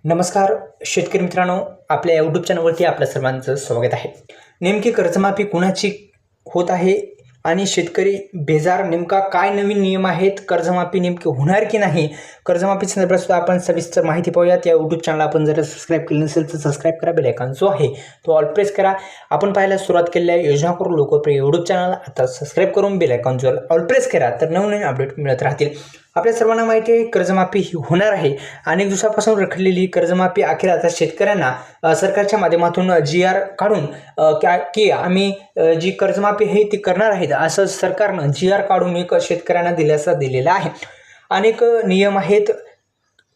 नमस्कार शेतकरी मित्रांनो, आपल्या यूट्यूब चॅनलवरती आपल्या सर्वांचं स्वागत आहे। नेमकी कर्जमाफी कुणाची होत आहे आणि शेतकरी बेजार नेमका काय नवीन नियम आहेत, कर्जमाफी नेमकी होणार की नाही, कर्जमाफी संदर्भात सुद्धा आपण सविस्तर माहिती पाहूयात। या यूट्यूब चॅनल आपण जर सबस्क्राइब केले नसेल तर सबस्क्राइब करा, बेल आयकॉन जो आहे तो ऑल प्रेस करा। आपण पाहायला सुरुवात केलेल्या योजना करून लोकप्रिय यूट्यूब चॅनल आता सबस्क्राइब करून बेल आयकॉन जो ऑल प्रेस करा, तर नवनवीन अपडेट मिळत राहतील। आपल्या सर्वांना माहिती आहे कर्जमाफी ही होणार आहे। अनेक दिवसापासून रखडलेली कर्जमाफी अखेर आता शेतकऱ्यांना सरकारच्या माध्यमातून GR काढून की आम्ही जी कर्जमाफी आहे ती करणार आहेत असं सरकारनं GR काढून एक शेतकऱ्यांना दिलासा दिलेला आहे। अनेक नियम आहेत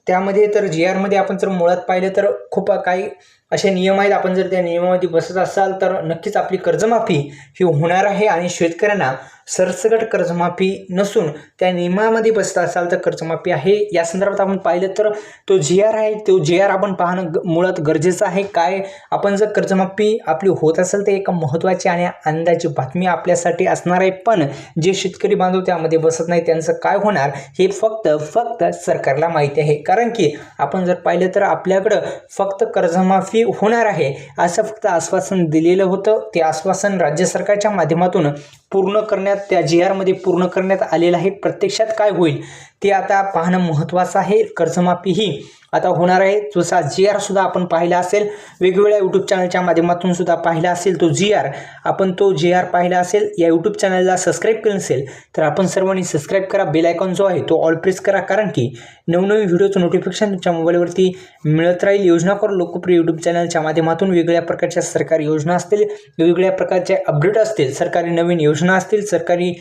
त्यामध्ये, तर GR मध्ये आपण जर मुळात पाहिलं तर खूप काही असे नियम आहेत। आपण जर त्या नियमामध्ये बसत असाल तर नक्कीच आपली कर्जमाफी ही होणार आहे आणि शेतकऱ्यांना सरसकट कर्जमाफी नसून त्या नियमामध्ये बसत असाल तर कर्जमाफी आहे। या संदर्भात आपण पाहिलं तर तो GR आहे, तो GR आपण पाहणं मुळात गरजेचं आहे। काय आपण जर कर्जमाफी आपली होत असेल तर एक महत्त्वाची आणि आनंदाची बातमी आपल्यासाठी असणार आहे, पण जे शेतकरी बांधव त्यामध्ये बसत नाही त्यांचं काय होणार हे फक्त सरकारला माहिती आहे। कारण की आपण जर पाहिलं तर आपल्याकडं फक्त कर्जमाफी होणार आहे असं फक्त आश्वासन दिलेलं होतं। ते आश्वासन राज्य सरकारच्या माध्यमातून पूर्ण करण्यात, त्या GR मध्ये पूर्ण करण्यात आलेलं आहे। प्रत्यक्षात काय होईल ते आता पाहणं महत्त्वाचं आहे। कर्जमाफी ही आता होणार आहे, जसा GR सुद्धा आपण पाहिला असेल, वेगवेगळ्या यूट्यूब चॅनलच्या माध्यमातून सुद्धा पाहिला असेल तो GR, आपण तो GR पाहिला असेल। या यूट्यूब चॅनलला सबस्क्राइब केलं नसेल तर आपण सर्वांनी सबस्क्राइब करा, बेल आयकॉन जो आहे तो ऑल प्रेस करा, कारण की नवनवीन व्हिडिओचं नोटिफिकेशन तुमच्या मोबाईलवरती मिळत राहील। योजना करून लोकप्रिय यूट्यूब चॅनलच्या माध्यमातून वेगवेगळ्या प्रकारच्या सरकारी योजना असतील, वेगवेगळ्या प्रकारचे अपडेट असतील, सरकारी नवीन योजना असतील, सरकारी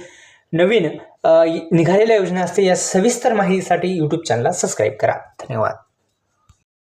नवीन निघालेल्या योजना असतील, या सविस्तर माहितीसाठी यूट्यूब चॅनलला सबस्क्राइब करा। धन्यवाद।